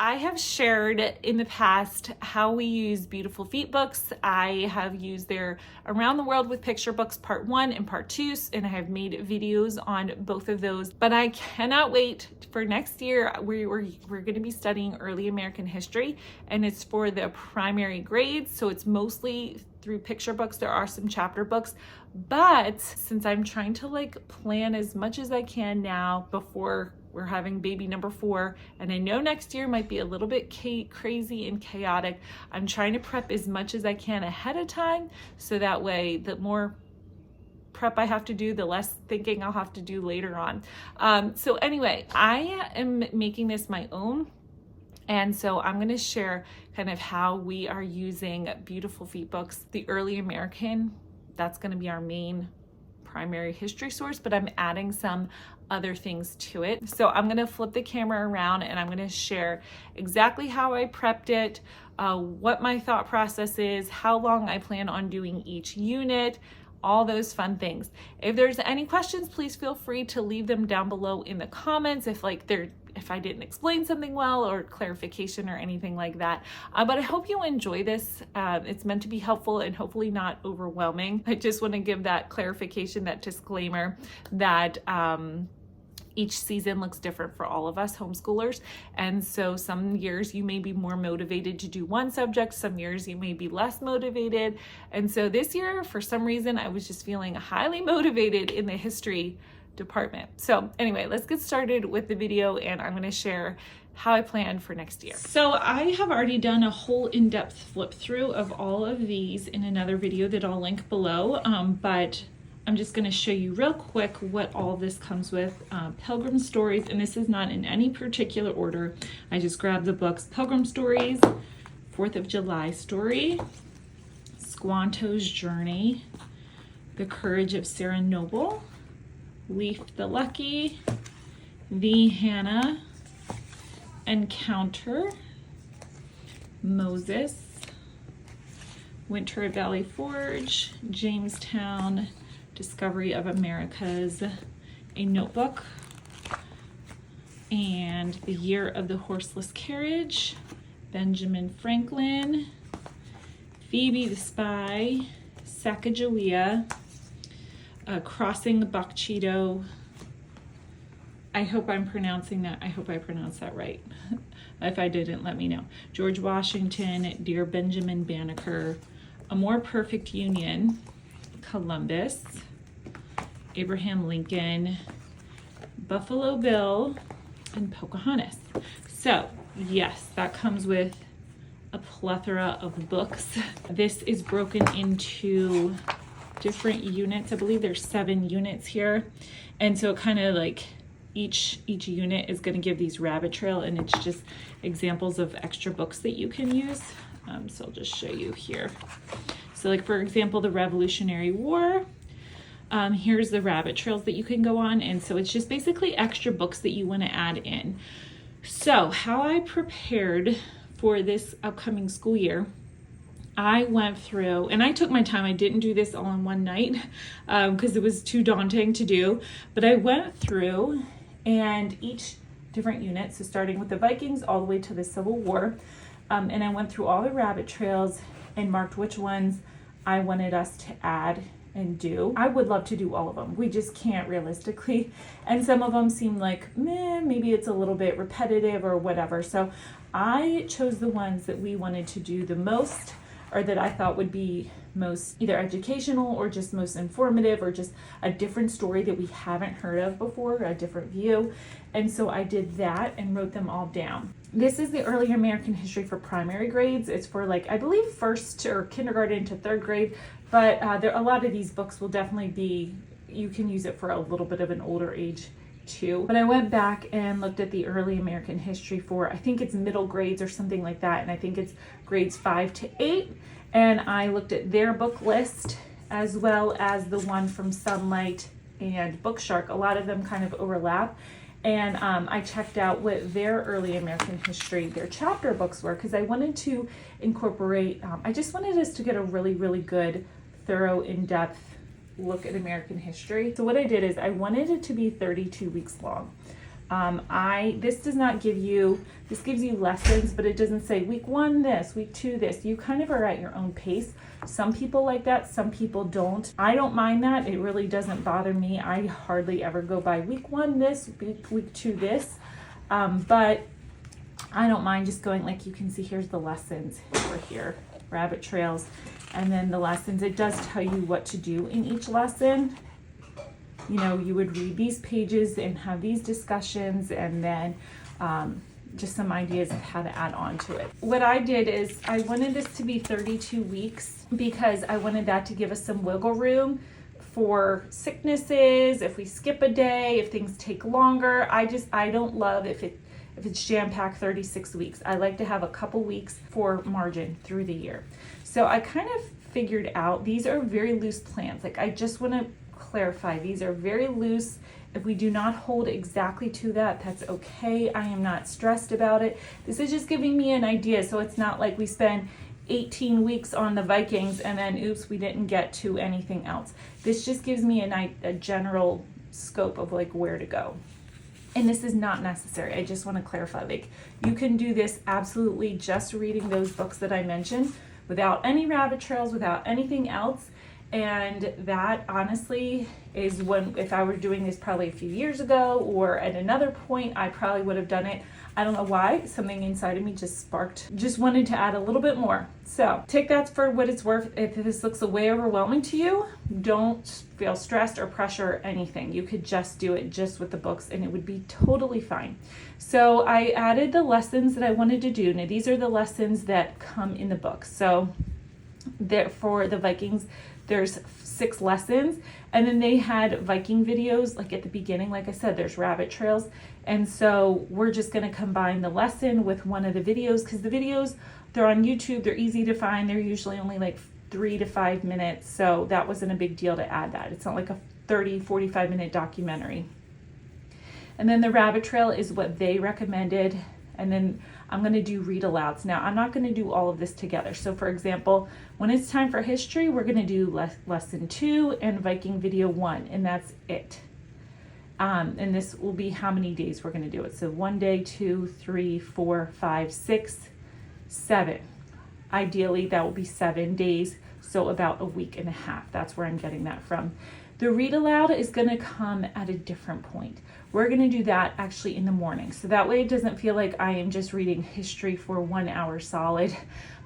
I have shared in the past how we use Beautiful Feet books. I have used their Around the World with Picture books part 1 and part 2, and I have made videos on both of those. But I cannot wait for next year. We're going to be studying early American history, and it's for the primary grades. So it's mostly through picture books. There are some chapter books, but since I'm trying to plan as much as I can now before we're having baby number 4, and I know next year might be a little bit crazy and chaotic, I'm trying to prep as much as I can ahead of time, so that way the more prep I have to do, the less thinking I'll have to do later on. So anyway, I am making this my own. And so I'm going to share kind of how we are using Beautiful Feet books. The early American, that's going to be our main primary history source, but I'm adding some other things to it. So I'm going to flip the camera around and I'm going to share exactly how I prepped it, what my thought process is, how long I plan on doing each unit, all those fun things. If there's any questions, please feel free to leave them down below in the comments if I didn't explain something well, or clarification or anything like that. But I hope you enjoy this. It's meant to be helpful and hopefully not overwhelming. I just want to give that clarification, that disclaimer that each season looks different for all of us homeschoolers. And so some years you may be more motivated to do one subject, some years you may be less motivated. And so this year, for some reason, I was just feeling highly motivated in the history department. So anyway, let's get started with the video, and I'm going to share how I plan for next year. So I have already done a whole in-depth flip through of all of these in another video that I'll link below, but I'm just going to show you real quick what all this comes with. Pilgrim Stories, and this is not in any particular order. I just grabbed the books. Pilgrim Stories, 4th of July Story, Squanto's Journey, The Courage of Sarah Noble, Leaf the Lucky, The Hannah, Encounter, Moses, Winter at Valley Forge, Jamestown, Discovery of Americas, A Notebook, and The Year of the Horseless Carriage, Benjamin Franklin, Phoebe the Spy, Sacagawea, Crossing the Bokchito. I hope I'm pronouncing that. I hope I pronounced that right. If I didn't, let me know. George Washington, Dear Benjamin Banneker, A More Perfect Union, Columbus, Abraham Lincoln, Buffalo Bill, and Pocahontas. So yes, that comes with a plethora of books. This is broken into different units. I believe there's 7 units here, and so kind of each unit is going to give these rabbit trail, and it's just examples of extra books that you can use. So I'll just show you here. So for example, the Revolutionary War, here's the rabbit trails that you can go on, and so it's just basically extra books that you want to add in. So how I prepared for this upcoming school year, I went through, and I took my time. I didn't do this all in one night because it was too daunting to do, but I went through and each different unit, so starting with the Vikings all the way to the Civil War, and I went through all the rabbit trails and marked which ones I wanted us to add and do. I would love to do all of them. We just can't realistically, and some of them seem like maybe it's a little bit repetitive or whatever. So I chose the ones that we wanted to do the most, or that I thought would be most either educational or just most informative, or just a different story that we haven't heard of before, a different view. And so I did that and wrote them all down. This is the early American history for primary grades. It's for I believe first or kindergarten to 3rd grade, but a lot of these books will definitely be, you can use it for a little bit of an older age too. But I went back and looked at the early American history for, I think it's middle grades or something like that, and I think it's grades 5 to 8, and I looked at their book list as well as the one from Sunlight and Bookshark. A lot of them kind of overlap, and I checked out what their early American history, their chapter books were, because I wanted to incorporate, I just wanted us to get a really, really good, thorough, in-depth look at American history. So what I did is I wanted it to be 32 weeks long. This does not give you, this gives you lessons, but it doesn't say week 1 this, week 2 this. You kind of are at your own pace. Some people like that, some people don't. I don't mind that. It really doesn't bother me. I hardly ever go by week 1 this, week 2 this. But I don't mind just going, like you can see, here's the lessons over here, rabbit trails, and then the lessons. It does tell you what to do in each lesson. You know, you would read these pages and have these discussions, and then just some ideas of how to add on to it. What I did is I wanted this to be 32 weeks because I wanted that to give us some wiggle room for sicknesses, if we skip a day, if things take longer. I don't love if it's jam-packed 36 weeks. I like to have a couple weeks for margin through the year. So I kind of figured out, these are very loose plans. Like, I just want to clarify, these are very loose. If we do not hold exactly to that, that's okay. I am not stressed about it. This is just giving me an idea, so it's not like we spend 18 weeks on the Vikings and then oops, we didn't get to anything else. This just gives me a general scope of like where to go. And this is not necessary. I just want to clarify, like, you can do this absolutely just reading those books that I mentioned without any rabbit trails, without anything else. And that honestly is when, if I were doing this probably a few years ago or at another point, I probably would have done it. I don't know why, something inside of me just wanted to add a little bit more. So take that for what it's worth. If this looks way overwhelming to you, don't feel stressed or pressure or anything. You could just do it just with the books and it would be totally fine. So I added the lessons that I wanted to do. Now these are the lessons that come in the book. So for the Vikings, there's 6 lessons, and then they had Viking videos like at the beginning. Like I said, there's rabbit trails, and so we're just going to combine the lesson with one of the videos, because the videos, they're on YouTube, they're easy to find, they're usually only like 3 to 5 minutes, so that wasn't a big deal to add that. It's not like a 30-45 minute documentary. And then the rabbit trail is what they recommended, and then I'm going to do read alouds. Now, I'm not going to do all of this together. So for example, when it's time for history, we're going to do lesson 2 and Viking video 1, and that's it. And this will be how many days we're going to do it. So 1 day, 2, 3, 4, 5, 6, 7. Ideally, that will be 7 days. So about a week and a half. That's where I'm getting that from. The read aloud is going to come at a different point. We're going to do that actually in the morning. So that way it doesn't feel like I am just reading history for 1 hour solid.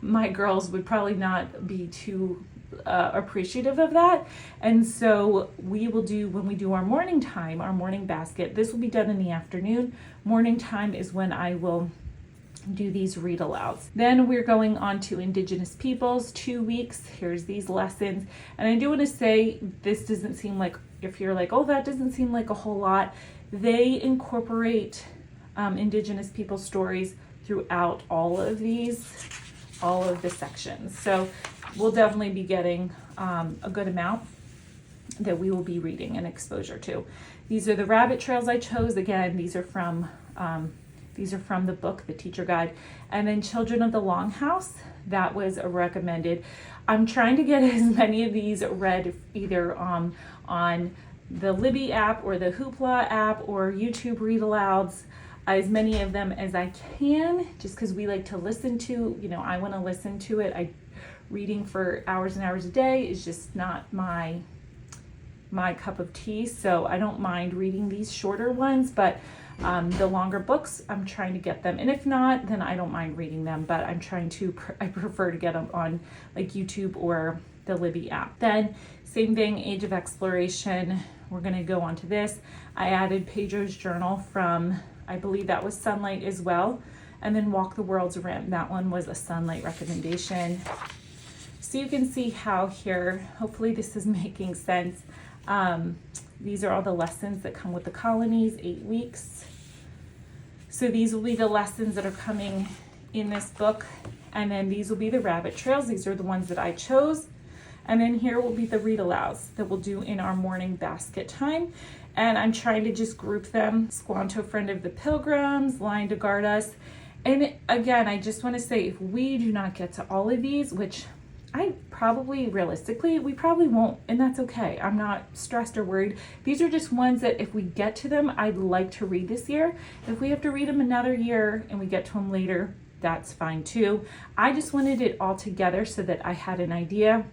My girls would probably not be too appreciative of that. And so we will do, when we do our morning time, our morning basket, this will be done in the afternoon. Morning time is when I will do these read alouds. Then we're going on to Indigenous peoples, 2 weeks. Here's these lessons. And I do want to say, this doesn't seem like, if you're like, oh, that doesn't seem like a whole lot, they incorporate Indigenous people stories throughout all of the sections. So we'll definitely be getting a good amount that we will be reading and exposure to. These are the rabbit trails I chose. Again, these are from the book, The Teacher Guide. And then Children of the Longhouse, that was recommended. I'm trying to get as many of these read either on the Libby app or the Hoopla app or YouTube read alouds, as many of them as I can, just because we like to listen to, I want to listen to it. Reading for hours and hours a day is just not my cup of tea. So I don't mind reading these shorter ones, but the longer books, I'm trying to get them. And if not, then I don't mind reading them, but I prefer to get them on like YouTube or the Libby app. Then same thing, Age of Exploration. We're going to go on to this. I added Pedro's journal from, I believe that was Sunlight as well. And then Walk the World's Rim. That one was a Sunlight recommendation. So you can see how here, hopefully this is making sense. These are all the lessons that come with the colonies, 8 weeks. So these will be the lessons that are coming in this book. And then these will be the rabbit trails. These are the ones that I chose. And then here will be the read alouds that we'll do in our morning basket time. And I'm trying to just group them. Squanto, Friend of the Pilgrims, Lion to Guard Us. And again, I just want to say, if we do not get to all of these, which realistically, we probably won't, and that's okay. I'm not stressed or worried. These are just ones that if we get to them, I'd like to read this year. If we have to read them another year and we get to them later, that's fine too. I just wanted it all together so that I had an idea.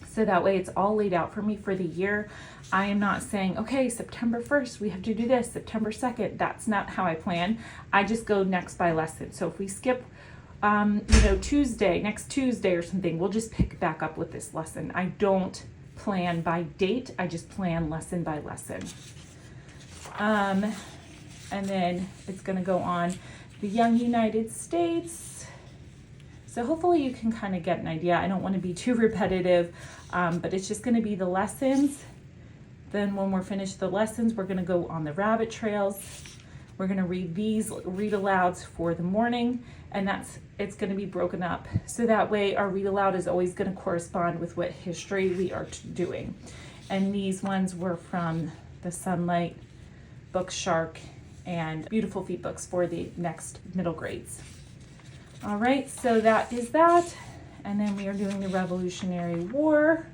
So that way it's all laid out for me for the year. I am not saying, okay, September 1st, we have to do this, September 2nd. That's not how I plan. I just go next by lesson. So if we skip, next Tuesday or something, we'll just pick back up with this lesson. I don't plan by date. I just plan lesson by lesson. And then it's going to go on the Young United States. So hopefully you can kind of get an idea. I don't want to be too repetitive, but it's just going to be the lessons. Then when we're finished the lessons, we're going to go on the rabbit trails. We're going to read these read alouds for the morning, and it's going to be broken up. So that way our read aloud is always going to correspond with what history we are doing. And these ones were from the Sunlight, Book Shark, and Beautiful Feet books for the next middle grades. All right, so that is that. And then we are doing the Revolutionary War.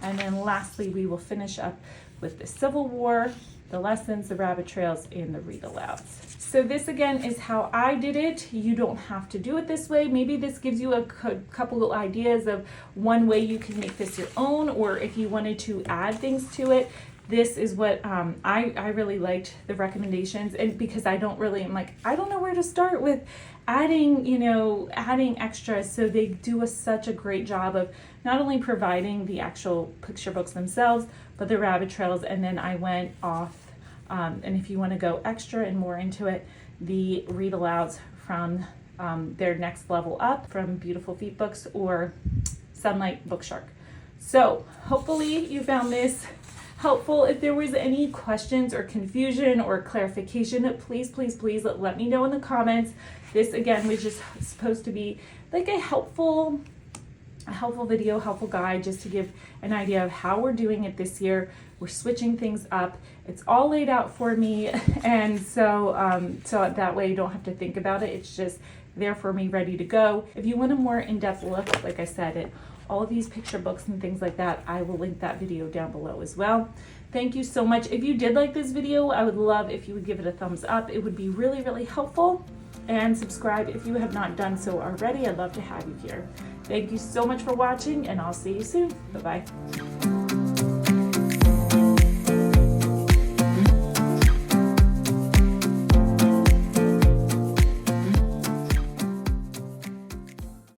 And then lastly, we will finish up with the Civil War, the lessons, the rabbit trails, and the read alouds. So this again is how I did it. You don't have to do it this way. Maybe this gives you a couple of ideas of one way you can make this your own, or if you wanted to add things to it. This is what I really liked the recommendations, and because I'm like, I don't know where to start with adding extras. So they do such a great job of not only providing the actual picture books themselves, but the rabbit trails. And then I went off, and if you want to go extra and more into it, the read alouds from their next level up from Beautiful Feet books or Sunlight, Book Shark. So hopefully you found this helpful. If there was any questions or confusion or clarification, please let me know in the comments. This again was just supposed to be like a helpful video, helpful guide, just to give an idea of how we're doing it this year. We're switching things up. It's all laid out for me, and so that way you don't have to think about it. It's just there for me, ready to go. If you want a more in-depth look, like I said, at all of these picture books and things like that, I will link that video down below as well. Thank you so much. If you did like this video, I would love if you would give it a thumbs up. It would be really helpful. And subscribe if you have not done so already. I'd love to have you here. Thank you so much for watching, and I'll see you soon. Bye-bye.